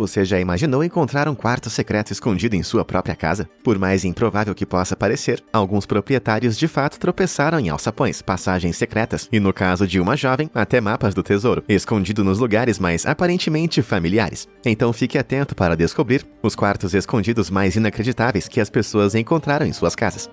Você já imaginou encontrar um quarto secreto escondido em sua própria casa? Por mais improvável que possa parecer, alguns proprietários de fato tropeçaram em alçapões, passagens secretas e, no caso de uma jovem, até mapas do tesouro, escondido nos lugares mais aparentemente familiares. Então fique atento para descobrir os quartos escondidos mais inacreditáveis que as pessoas encontraram em suas casas.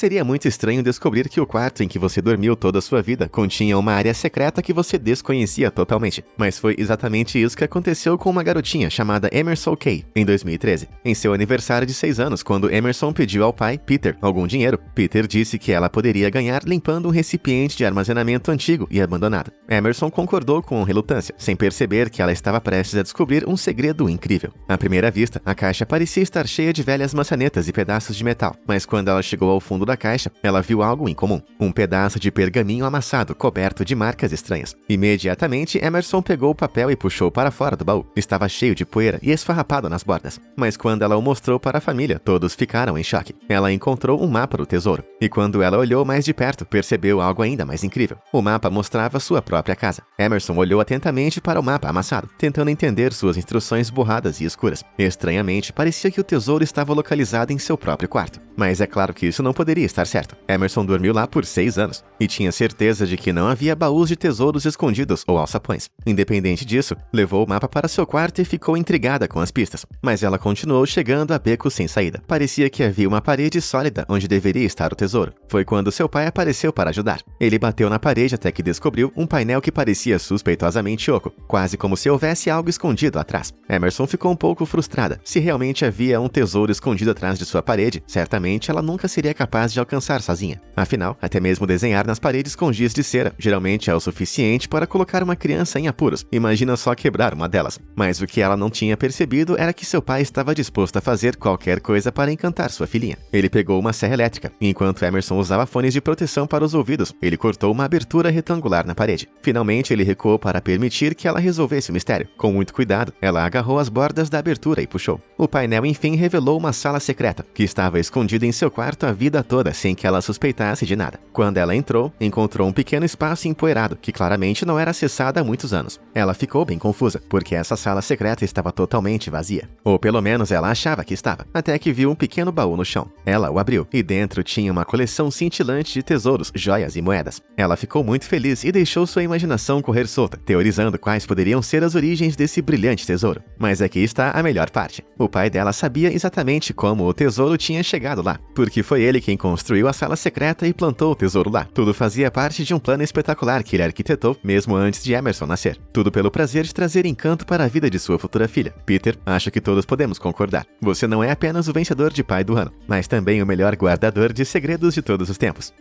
Seria muito estranho descobrir que o quarto em que você dormiu toda a sua vida continha uma área secreta que você desconhecia totalmente. Mas foi exatamente isso que aconteceu com uma garotinha chamada Emerson Kay, em 2013. Em seu aniversário de 6 anos, quando Emerson pediu ao pai, Peter, algum dinheiro, Peter disse que ela poderia ganhar limpando um recipiente de armazenamento antigo e abandonado. Emerson concordou com relutância, sem perceber que ela estava prestes a descobrir um segredo incrível. À primeira vista, a caixa parecia estar cheia de velhas maçanetas e pedaços de metal, mas quando ela chegou ao fundo da caixa, ela viu algo incomum, um pedaço de pergaminho amassado coberto de marcas estranhas. Imediatamente, Emerson pegou o papel e puxou para fora do baú. Estava cheio de poeira e esfarrapado nas bordas. Mas quando ela o mostrou para a família, todos ficaram em choque. Ela encontrou um mapa do tesouro. E quando ela olhou mais de perto, percebeu algo ainda mais incrível. O mapa mostrava sua própria casa. Emerson olhou atentamente para o mapa amassado, tentando entender suas instruções borradas e escuras. Estranhamente, parecia que o tesouro estava localizado em seu próprio quarto. Mas é claro que isso não poderia estar certo. Emerson dormiu lá por 6 anos e tinha certeza de que não havia baús de tesouros escondidos ou alçapões. Independente disso, levou o mapa para seu quarto e ficou intrigada com as pistas. Mas ela continuou chegando a becos sem saída. Parecia que havia uma parede sólida onde deveria estar o tesouro. Foi quando seu pai apareceu para ajudar. Ele bateu na parede até que descobriu um painel que parecia suspeitosamente oco, quase como se houvesse algo escondido atrás. Emerson ficou um pouco frustrada. Se realmente havia um tesouro escondido atrás de sua parede, certamente ela nunca seria capaz de alcançar sozinha. Afinal, até mesmo desenhar nas paredes com giz de cera geralmente é o suficiente para colocar uma criança em apuros. Imagina só quebrar uma delas. Mas o que ela não tinha percebido era que seu pai estava disposto a fazer qualquer coisa para encantar sua filhinha. Ele pegou uma serra elétrica e, enquanto Emerson usava fones de proteção para os ouvidos, ele cortou uma abertura retangular na parede. Finalmente, ele recuou para permitir que ela resolvesse o mistério. Com muito cuidado, ela agarrou as bordas da abertura e puxou. O painel enfim revelou uma sala secreta, que estava escondida em seu quarto a vida toda sem que ela suspeitasse de nada. Quando ela entrou, encontrou um pequeno espaço empoeirado, que claramente não era acessado há muitos anos. Ela ficou bem confusa, porque essa sala secreta estava totalmente vazia. Ou pelo menos ela achava que estava, até que viu um pequeno baú no chão. Ela o abriu, e dentro tinha uma coleção cintilante de tesouros, joias e moedas. Ela ficou muito feliz e deixou sua imaginação correr solta, teorizando quais poderiam ser as origens desse brilhante tesouro. Mas aqui está a melhor parte. O pai dela sabia exatamente como o tesouro tinha chegado lá, porque foi ele quem construiu a sala secreta e plantou o tesouro lá. Tudo fazia parte de um plano espetacular que ele arquitetou mesmo antes de Emerson nascer. Tudo pelo prazer de trazer encanto para a vida de sua futura filha. Peter, acho que todos podemos concordar. Você não é apenas o vencedor de pai do ano, mas também o melhor guardador de segredos de todos os tempos.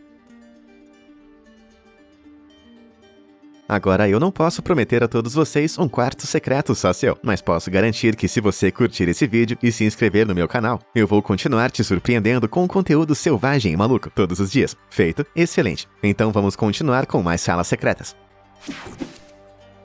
Agora, eu não posso prometer a todos vocês um quarto secreto só seu, mas posso garantir que se você curtir esse vídeo e se inscrever no meu canal, eu vou continuar te surpreendendo com conteúdo selvagem e maluco todos os dias. Feito? Excelente! Então vamos continuar com mais salas secretas.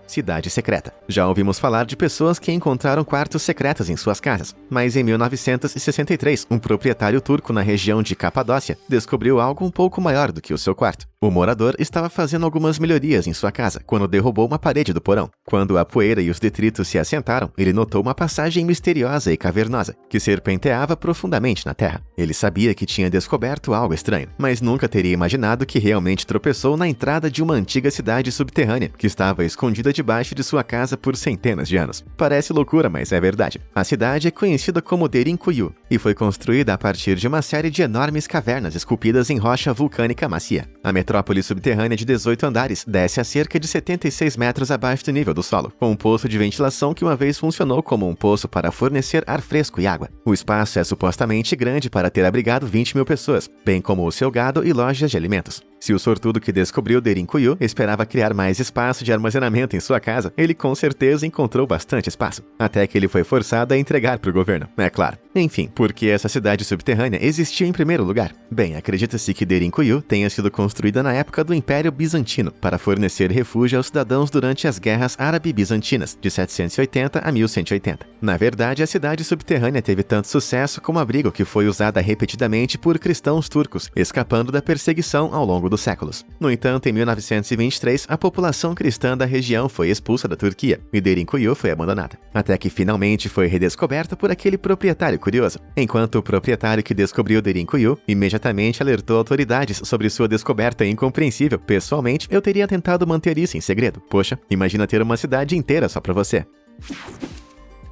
Cidade secreta. Já ouvimos falar de pessoas que encontraram quartos secretos em suas casas, mas em 1963, um proprietário turco na região de Capadócia descobriu algo um pouco maior do que o seu quarto. O morador estava fazendo algumas melhorias em sua casa quando derrubou uma parede do porão. Quando a poeira e os detritos se assentaram, ele notou uma passagem misteriosa e cavernosa que serpenteava profundamente na terra. Ele sabia que tinha descoberto algo estranho, mas nunca teria imaginado que realmente tropeçou na entrada de uma antiga cidade subterrânea que estava escondida debaixo de sua casa por centenas de anos. Parece loucura, mas é verdade. A cidade é conhecida como Derinkuyu e foi construída a partir de uma série de enormes cavernas esculpidas em rocha vulcânica macia. A metrópole subterrânea de 18 andares desce a cerca de 76 metros abaixo do nível do solo, com um poço de ventilação que uma vez funcionou como um poço para fornecer ar fresco e água. O espaço é supostamente grande para ter abrigado 20 mil pessoas, bem como o seu gado e lojas de alimentos. Se o sortudo que descobriu Derinkuyu esperava criar mais espaço de armazenamento em sua casa, ele com certeza encontrou bastante espaço, até que ele foi forçado a entregar para o governo, é claro. Enfim, por que essa cidade subterrânea existiu em primeiro lugar? Bem, acredita-se que Derinkuyu tenha sido construída na época do Império Bizantino para fornecer refúgio aos cidadãos durante as guerras árabe-bizantinas, de 780 a 1180. Na verdade, a cidade subterrânea teve tanto sucesso como abrigo que foi usada repetidamente por cristãos turcos, escapando da perseguição ao longo do dos séculos. No entanto, em 1923, a população cristã da região foi expulsa da Turquia e Derinkuyu foi abandonada, até que finalmente foi redescoberta por aquele proprietário curioso. Enquanto o proprietário que descobriu Derinkuyu imediatamente alertou autoridades sobre sua descoberta incompreensível, pessoalmente eu teria tentado manter isso em segredo. Poxa, imagina ter uma cidade inteira só pra você.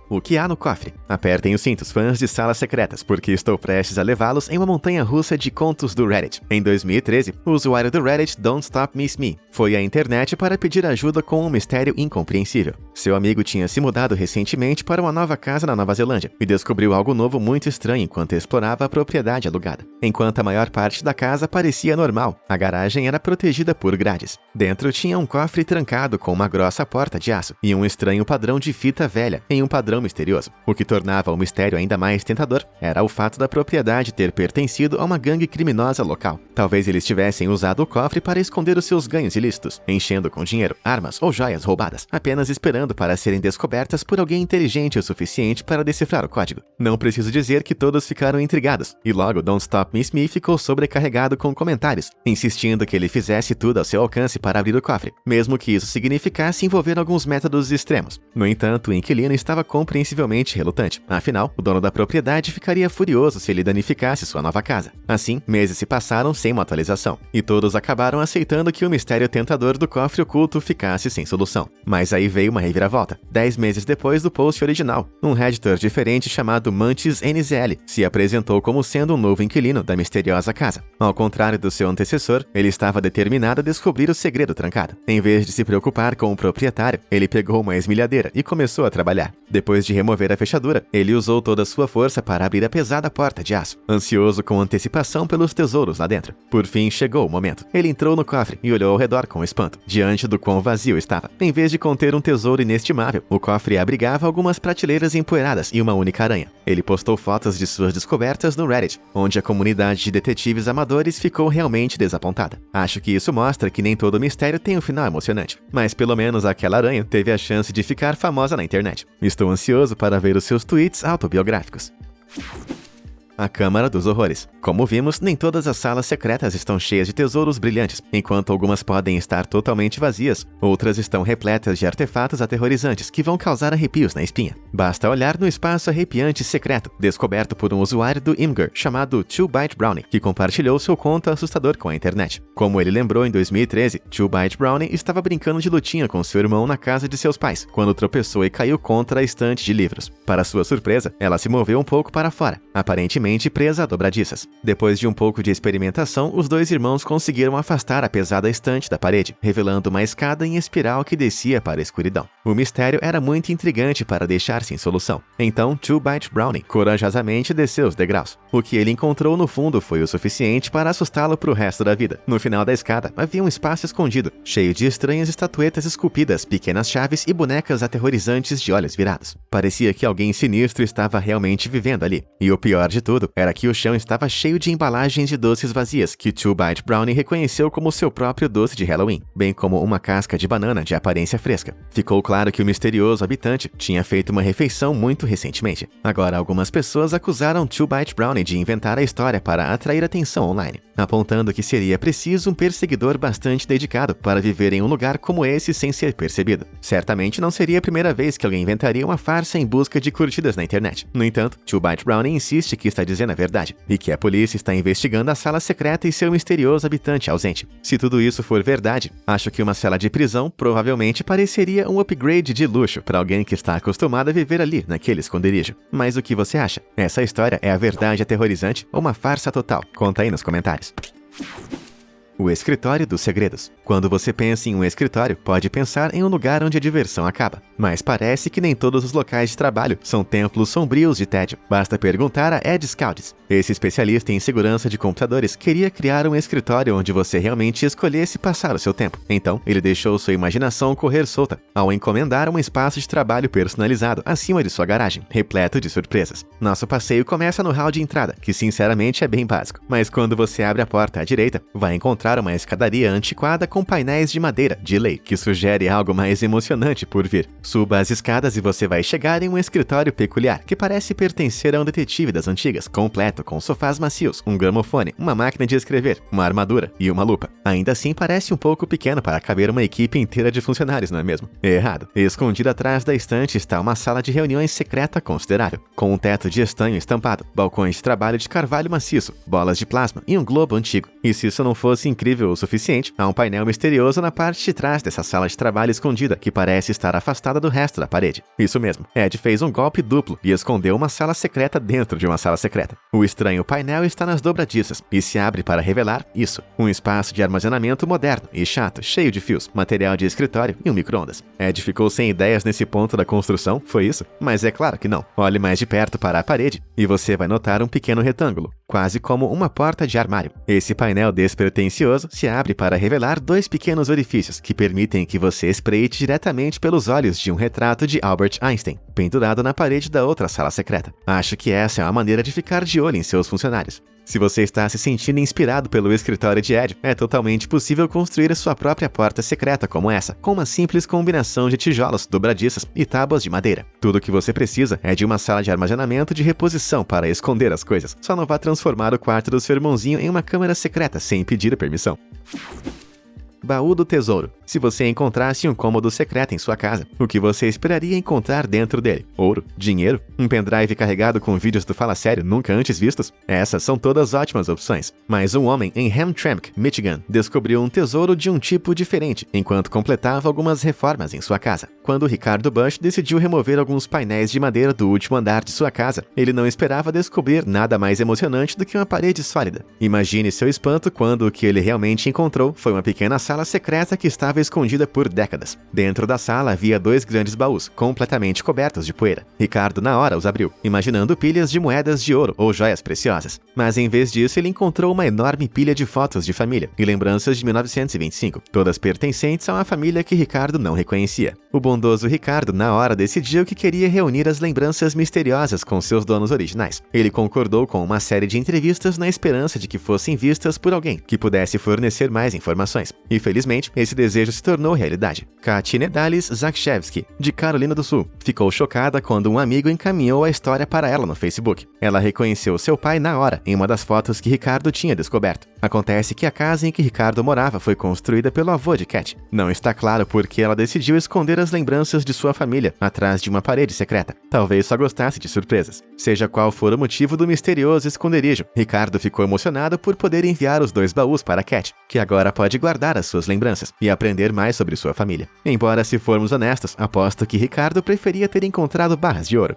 O que há no cofre? Apertem os cintos, fãs de salas secretas, porque estou prestes a levá-los em uma montanha-russa de contos do Reddit. Em 2013, o usuário do Reddit Don't Stop Miss Me foi à internet para pedir ajuda com um mistério incompreensível. Seu amigo tinha se mudado recentemente para uma nova casa na Nova Zelândia e descobriu algo novo muito estranho enquanto explorava a propriedade alugada. Enquanto a maior parte da casa parecia normal, a garagem era protegida por grades. Dentro tinha um cofre trancado com uma grossa porta de aço e um estranho padrão de fita velha em um padrão misterioso. O que tornava o mistério ainda mais tentador era o fato da propriedade ter pertencido a uma gangue criminosa local. Talvez eles tivessem usado o cofre para esconder os seus ganhos ilícitos, enchendo com dinheiro, armas ou joias roubadas, apenas esperando para serem descobertas por alguém inteligente o suficiente para decifrar o código. Não preciso dizer que todos ficaram intrigados, e logo Don't Stop Miss Me ficou sobrecarregado com comentários, insistindo que ele fizesse tudo ao seu alcance para abrir o cofre, mesmo que isso significasse envolver alguns métodos extremos. No entanto, o inquilino estava compreensivelmente relutante. Afinal, o dono da propriedade ficaria furioso se ele danificasse sua nova casa. Assim, meses se passaram sem uma atualização, e todos acabaram aceitando que o mistério tentador do cofre oculto ficasse sem solução. Mas aí veio uma reviravolta. 10 meses depois do post original, um redditor diferente chamado Mantis NZL se apresentou como sendo um novo inquilino da misteriosa casa. Ao contrário do seu antecessor, ele estava determinado a descobrir o segredo trancado. Em vez de se preocupar com o proprietário, ele pegou uma esmilhadeira e começou a trabalhar. Depois de remover a fechadura, ele usou toda a sua força para abrir a pesada porta de aço, ansioso com antecipação pelos tesouros lá dentro. Por fim, chegou o momento. Ele entrou no cofre e olhou ao redor com espanto, diante do quão vazio estava. Em vez de conter um tesouro inestimável, o cofre abrigava algumas prateleiras empoeiradas e uma única aranha. Ele postou fotos de suas descobertas no Reddit, onde a comunidade de detetives amadores ficou realmente desapontada. Acho que isso mostra que nem todo mistério tem um final emocionante, mas pelo menos aquela aranha teve a chance de ficar famosa na internet. Estou ansioso para ver os seus tweets autobiográficos. A Câmara dos Horrores. Como vimos, nem todas as salas secretas estão cheias de tesouros brilhantes. Enquanto algumas podem estar totalmente vazias, outras estão repletas de artefatos aterrorizantes que vão causar arrepios na espinha. Basta olhar no espaço arrepiante secreto, descoberto por um usuário do Imgur chamado 2Byte Brownie, que compartilhou seu conto assustador com a internet. Como ele lembrou em 2013, 2Byte Brownie estava brincando de lutinha com seu irmão na casa de seus pais, quando tropeçou e caiu contra a estante de livros. Para sua surpresa, ela se moveu um pouco para fora, aparentemente presa a dobradiças. Depois de um pouco de experimentação, os dois irmãos conseguiram afastar a pesada estante da parede, revelando uma escada em espiral que descia para a escuridão. O mistério era muito intrigante para deixar sem solução. Então, 2Byte Brownie corajosamente desceu os degraus. O que ele encontrou no fundo foi o suficiente para assustá-lo para o resto da vida. No final da escada, havia um espaço escondido, cheio de estranhas estatuetas esculpidas, pequenas chaves e bonecas aterrorizantes de olhos virados. Parecia que alguém sinistro estava realmente vivendo ali. E o pior de tudo era que o chão estava cheio de embalagens de doces vazias que 2Byte Brownie reconheceu como seu próprio doce de Halloween, bem como uma casca de banana de aparência fresca. Ficou claro que o misterioso habitante tinha feito uma refeição muito recentemente. Agora, algumas pessoas acusaram 2Byte Brownie de inventar a história para atrair atenção online, apontando que seria preciso um perseguidor bastante dedicado para viver em um lugar como esse sem ser percebido. Certamente não seria a primeira vez que alguém inventaria uma farsa em busca de curtidas na internet. No entanto, 2Byte Brownie insiste que está dizendo a verdade, e que a polícia está investigando a sala secreta e seu misterioso habitante ausente. Se tudo isso for verdade, acho que uma cela de prisão provavelmente pareceria um upgrade de luxo para alguém que está acostumado a viver ali, naquele esconderijo. Mas o que você acha? Essa história é a verdade aterrorizante ou uma farsa total? Conta aí nos comentários. O escritório dos segredos. Quando você pensa em um escritório, pode pensar em um lugar onde a diversão acaba. Mas parece que nem todos os locais de trabalho são templos sombrios de tédio. Basta perguntar a Ed Scaldes. Esse especialista em segurança de computadores queria criar um escritório onde você realmente escolhesse passar o seu tempo. Então, ele deixou sua imaginação correr solta ao encomendar um espaço de trabalho personalizado acima de sua garagem, repleto de surpresas. Nosso passeio começa no hall de entrada, que sinceramente é bem básico. Mas quando você abre a porta à direita, vai encontrar encontrar uma escadaria antiquada com painéis de madeira, de lei, que sugere algo mais emocionante por vir. Suba as escadas e você vai chegar em um escritório peculiar, que parece pertencer a um detetive das antigas, completo com sofás macios, um gramofone, uma máquina de escrever, uma armadura e uma lupa. Ainda assim, parece um pouco pequeno para caber uma equipe inteira de funcionários, não é mesmo? Errado. Escondida atrás da estante está uma sala de reuniões secreta considerável, com um teto de estanho estampado, balcões de trabalho de carvalho maciço, bolas de plasma e um globo antigo. E se isso não fosse incrível o suficiente, há um painel misterioso na parte de trás dessa sala de trabalho escondida, que parece estar afastada do resto da parede. Isso mesmo, Ed fez um golpe duplo e escondeu uma sala secreta dentro de uma sala secreta. O estranho painel está nas dobradiças e se abre para revelar isso: um espaço de armazenamento moderno e chato, cheio de fios, material de escritório e um micro-ondas. Ed ficou sem ideias nesse ponto da construção, foi isso? Mas é claro que não. Olhe mais de perto para a parede e você vai notar um pequeno retângulo, quase como uma porta de armário. Esse painel despretensioso se abre para revelar dois pequenos orifícios que permitem que você espreite diretamente pelos olhos de um retrato de Albert Einstein, pendurado na parede da outra sala secreta. Acho que essa é uma maneira de ficar de olho em seus funcionários. Se você está se sentindo inspirado pelo escritório de Ed, é totalmente possível construir sua própria porta secreta como essa, com uma simples combinação de tijolos, dobradiças e tábuas de madeira. Tudo o que você precisa é de uma sala de armazenamento de reposição para esconder as coisas. Só não vá transformar o quarto do seu irmãozinho em uma câmara secreta sem pedir permissão. Baú do tesouro. Se você encontrasse um cômodo secreto em sua casa, o que você esperaria encontrar dentro dele? Ouro? Dinheiro? Um pendrive carregado com vídeos do Fala Sério nunca antes vistos? Essas são todas ótimas opções. Mas um homem em Hamtramck, Michigan, descobriu um tesouro de um tipo diferente enquanto completava algumas reformas em sua casa. Quando Ricardo Bush decidiu remover alguns painéis de madeira do último andar de sua casa, ele não esperava descobrir nada mais emocionante do que uma parede sólida. Imagine seu espanto quando o que ele realmente encontrou foi uma pequena sala secreta que estava escondida por décadas. Dentro da sala havia dois grandes baús, completamente cobertos de poeira. Ricardo na hora os abriu, imaginando pilhas de moedas de ouro ou joias preciosas. Mas em vez disso, ele encontrou uma enorme pilha de fotos de família e lembranças de 1925, todas pertencentes a uma família que Ricardo não reconhecia. O bondoso Ricardo na hora decidiu que queria reunir as lembranças misteriosas com seus donos originais. Ele concordou com uma série de entrevistas na esperança de que fossem vistas por alguém que pudesse fornecer mais informações. E felizmente, esse desejo se tornou realidade. Katina Dalis Zakshevsky, de Carolina do Sul, ficou chocada quando um amigo encaminhou a história para ela no Facebook. Ela reconheceu seu pai na hora, em uma das fotos que Ricardo tinha descoberto. Acontece que a casa em que Ricardo morava foi construída pelo avô de Cat. Não está claro por que ela decidiu esconder as lembranças de sua família atrás de uma parede secreta. Talvez só gostasse de surpresas. Seja qual for o motivo do misterioso esconderijo, Ricardo ficou emocionado por poder enviar os dois baús para Cat, que agora pode guardar as suas lembranças e aprender mais sobre sua família. Embora, se formos honestos, aposto que Ricardo preferia ter encontrado barras de ouro.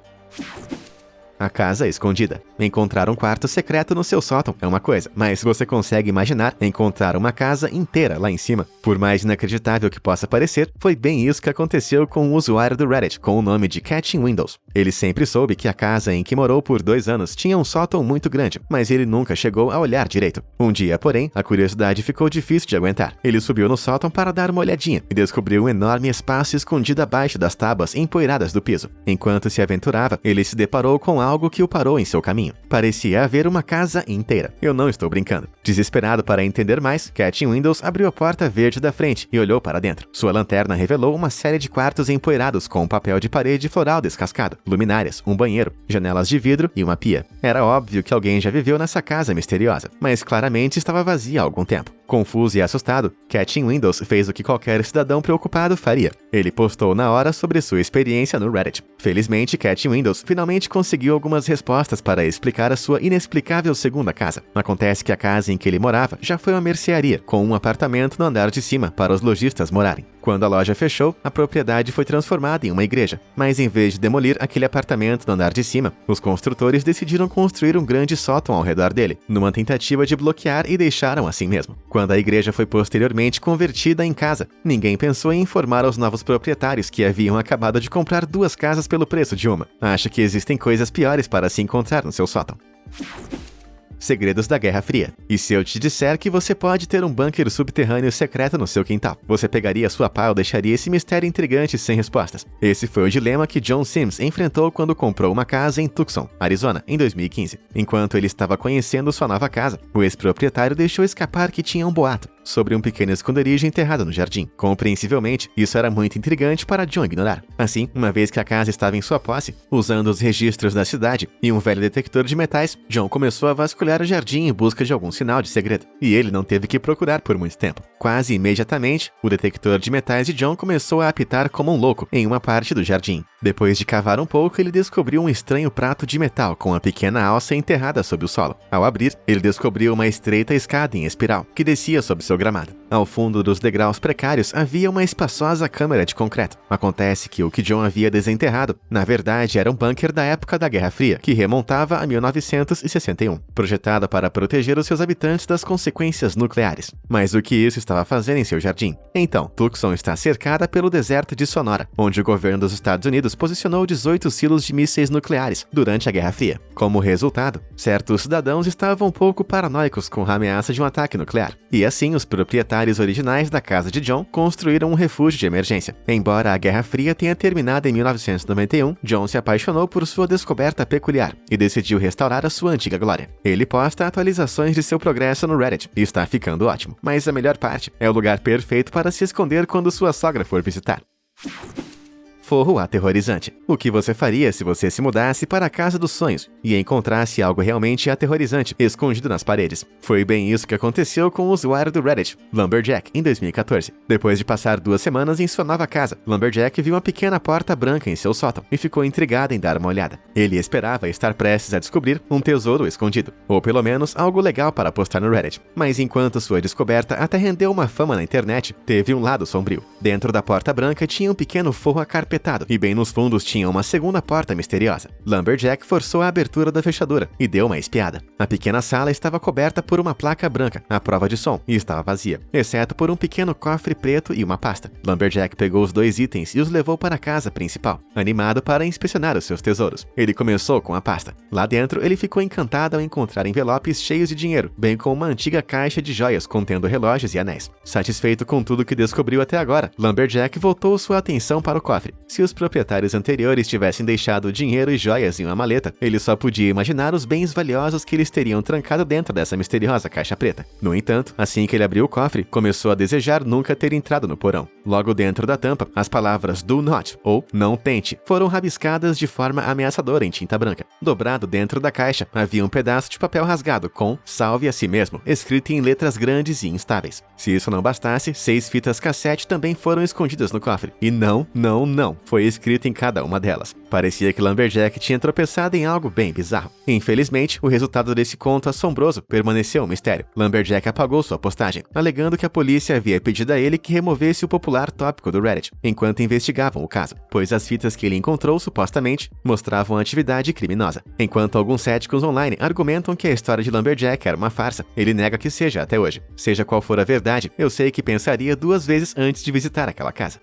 A casa escondida. Encontrar um quarto secreto no seu sótão é uma coisa, mas você consegue imaginar encontrar uma casa inteira lá em cima? Por mais inacreditável que possa parecer, foi bem isso que aconteceu com um usuário do Reddit com o nome de Catching Windows. Ele sempre soube que a casa em que morou por 2 anos tinha um sótão muito grande, mas ele nunca chegou a olhar direito. Um dia, porém, a curiosidade ficou difícil de aguentar. Ele subiu no sótão para dar uma olhadinha e descobriu um enorme espaço escondido abaixo das tábuas empoeiradas do piso. Enquanto se aventurava, ele se deparou com algo que o parou em seu caminho. Parecia haver uma casa inteira. Eu não estou brincando. Desesperado para entender mais, Catching Windows abriu a porta verde da frente e olhou para dentro. Sua lanterna revelou uma série de quartos empoeirados com papel de parede floral descascado, luminárias, um banheiro, janelas de vidro e uma pia. Era óbvio que alguém já viveu nessa casa misteriosa, mas claramente estava vazia há algum tempo. Confuso e assustado, Catching Windows fez o que qualquer cidadão preocupado faria. Ele postou na hora sobre sua experiência no Reddit. Felizmente, Catching Windows finalmente conseguiu algumas respostas para explicar a sua inexplicável segunda casa. Acontece que a casa em que ele morava já foi uma mercearia, com um apartamento no andar de cima para os lojistas morarem. Quando a loja fechou, a propriedade foi transformada em uma igreja. Mas em vez de demolir aquele apartamento no andar de cima, os construtores decidiram construir um grande sótão ao redor dele, numa tentativa de bloquear e deixaram assim mesmo. Quando a igreja foi posteriormente convertida em casa, ninguém pensou em informar aos novos proprietários que haviam acabado de comprar 2 casas pelo preço de uma. Acho que existem coisas piores para se encontrar no seu sótão. Segredos da Guerra Fria. E se eu te disser que você pode ter um bunker subterrâneo secreto no seu quintal, você pegaria sua pá ou deixaria esse mistério intrigante sem respostas? Esse foi o dilema que John Sims enfrentou quando comprou uma casa em Tucson, Arizona, em 2015. Enquanto ele estava conhecendo sua nova casa, o ex-proprietário deixou escapar que tinha um boato sobre um pequeno esconderijo enterrado no jardim. Compreensivelmente, isso era muito intrigante para John ignorar. Assim, uma vez que a casa estava em sua posse, usando os registros da cidade e um velho detector de metais, John começou a vasculhar o jardim em busca de algum sinal de segredo. E ele não teve que procurar por muito tempo. Quase imediatamente, o detector de metais de John começou a apitar como um louco em uma parte do jardim. Depois de cavar um pouco, ele descobriu um estranho prato de metal com uma pequena alça enterrada sob o solo. Ao abrir, ele descobriu uma estreita escada em espiral que descia sob seu gramado. Ao fundo dos degraus precários havia uma espaçosa câmara de concreto. Acontece que o que John havia desenterrado, na verdade, era um bunker da época da Guerra Fria, que remontava a 1961, projetado para proteger os seus habitantes das consequências nucleares. Mas o que isso estava fazendo em seu jardim? Então, Tucson está cercada pelo deserto de Sonora, onde o governo dos Estados Unidos posicionou 18 silos de mísseis nucleares durante a Guerra Fria. Como resultado, certos cidadãos estavam um pouco paranoicos com a ameaça de um ataque nuclear. E assim, os proprietários originais da casa de John construíram um refúgio de emergência. Embora a Guerra Fria tenha terminado em 1991, John se apaixonou por sua descoberta peculiar e decidiu restaurar a sua antiga glória. Ele posta atualizações de seu progresso no Reddit e está ficando ótimo. Mas a melhor parte é o lugar perfeito para se esconder quando sua sogra for visitar. Forro aterrorizante. O que você faria se você se mudasse para a casa dos sonhos e encontrasse algo realmente aterrorizante escondido nas paredes? Foi bem isso que aconteceu com o usuário do Reddit, Lumberjack, em 2014. Depois de passar 2 semanas em sua nova casa, Lumberjack viu uma pequena porta branca em seu sótão e ficou intrigado em dar uma olhada. Ele esperava estar prestes a descobrir um tesouro escondido, ou pelo menos algo legal para postar no Reddit. Mas enquanto sua descoberta até rendeu uma fama na internet, teve um lado sombrio. Dentro da porta branca tinha um pequeno forro acarpetado e bem nos fundos tinha uma segunda porta misteriosa. Lumberjack forçou a abertura da fechadura e deu uma espiada. A pequena sala estava coberta por uma placa branca, à prova de som, e estava vazia, exceto por um pequeno cofre preto e uma pasta. Lumberjack pegou os 2 itens e os levou para a casa principal, animado para inspecionar os seus tesouros. Ele começou com a pasta. Lá dentro, ele ficou encantado ao encontrar envelopes cheios de dinheiro, bem como uma antiga caixa de joias contendo relógios e anéis. Satisfeito com tudo que descobriu até agora, Lumberjack voltou sua atenção para o cofre. Se os proprietários anteriores tivessem deixado dinheiro e joias em uma maleta, ele só podia imaginar os bens valiosos que eles teriam trancado dentro dessa misteriosa caixa preta. No entanto, assim que ele abriu o cofre, começou a desejar nunca ter entrado no porão. Logo dentro da tampa, as palavras "do not" ou "não tente" foram rabiscadas de forma ameaçadora em tinta branca. Dobrado dentro da caixa, havia um pedaço de papel rasgado com "salve a si mesmo" escrito em letras grandes e instáveis. Se isso não bastasse, 6 fitas cassete também foram escondidas no cofre. E não foi escrito em cada uma delas. Parecia que Lumberjack tinha tropeçado em algo bem bizarro. Infelizmente, o resultado desse conto assombroso permaneceu um mistério. Lumberjack apagou sua postagem, alegando que a polícia havia pedido a ele que removesse o popular tópico do Reddit, enquanto investigavam o caso, pois as fitas que ele encontrou, supostamente, mostravam atividade criminosa. Enquanto alguns céticos online argumentam que a história de Lumberjack era uma farsa, ele nega que seja até hoje. Seja qual for a verdade, eu sei que pensaria 2 vezes antes de visitar aquela casa.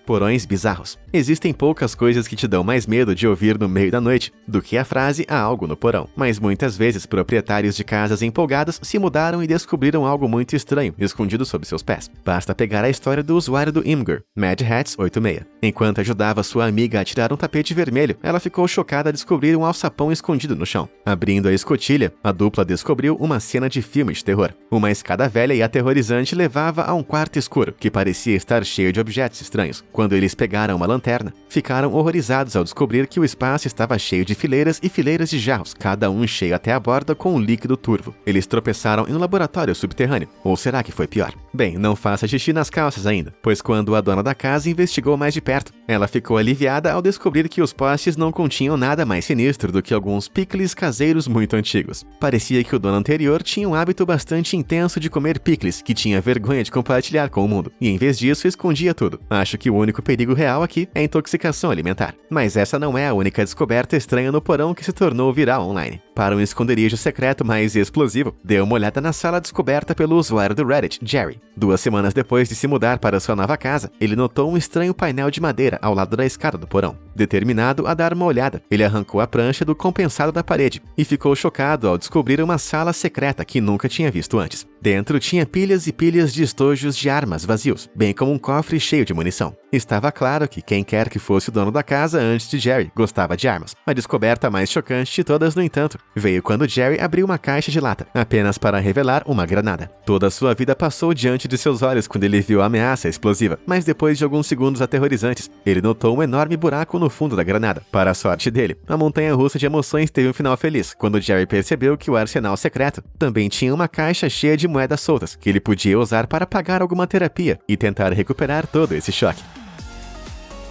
Porões bizarros. Existem poucas coisas que te dão mais medo de ouvir no meio da noite do que a frase "há algo no porão". Mas muitas vezes proprietários de casas empolgados se mudaram e descobriram algo muito estranho escondido sob seus pés. Basta pegar a história do usuário do Imgur, MadHats86. Enquanto ajudava sua amiga a tirar um tapete vermelho, ela ficou chocada a descobrir um alçapão escondido no chão. Abrindo a escotilha, a dupla descobriu uma cena de filme de terror. Uma escada velha e aterrorizante levava a um quarto escuro, que parecia estar cheio de objetos estranhos. Quando eles pegaram uma lanterna, ficaram horrorizados ao descobrir que o espaço estava cheio de fileiras e fileiras de jarros, cada um cheio até a borda com um líquido turvo. Eles tropeçaram em um laboratório subterrâneo. Ou será que foi pior? Bem, não faça xixi nas calças ainda, pois quando a dona da casa investigou mais de perto, ela ficou aliviada ao descobrir que os postes não continham nada mais sinistro do que alguns picles caseiros muito antigos. Parecia que o dono anterior tinha um hábito bastante intenso de comer picles, que tinha vergonha de compartilhar com o mundo, e em vez disso escondia tudo. Acho que o único perigo real aqui é a intoxicação alimentar. Mas essa não é a única descoberta estranha no porão que se tornou viral online. Para um esconderijo secreto mais explosivo, dê uma olhada na sala descoberta pelo usuário do Reddit, Jerry. 2 semanas depois de se mudar para sua nova casa, ele notou um estranho painel de madeira ao lado da escada do porão. Determinado a dar uma olhada, ele arrancou a prancha do compensado da parede e ficou chocado ao descobrir uma sala secreta que nunca tinha visto antes. Dentro tinha pilhas e pilhas de estojos de armas vazios, bem como um cofre cheio de munição. Estava claro que quem quer que fosse o dono da casa antes de Jerry gostava de armas. A descoberta mais chocante de todas, no entanto, veio quando Jerry abriu uma caixa de lata, apenas para revelar uma granada. Toda a sua vida passou diante de seus olhos quando ele viu a ameaça explosiva, mas depois de alguns segundos aterrorizantes, ele notou um enorme buraco no fundo da granada. Para a sorte dele, a montanha-russa de emoções teve um final feliz, quando Jerry percebeu que o arsenal secreto também tinha uma caixa cheia de moedas soltas, que ele podia usar para pagar alguma terapia e tentar recuperar todo esse choque.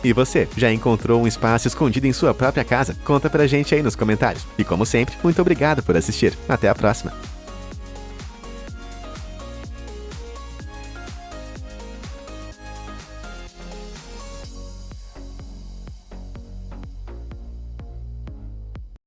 E você, já encontrou um espaço escondido em sua própria casa? Conta pra gente aí nos comentários. E como sempre, muito obrigado por assistir. Até a próxima!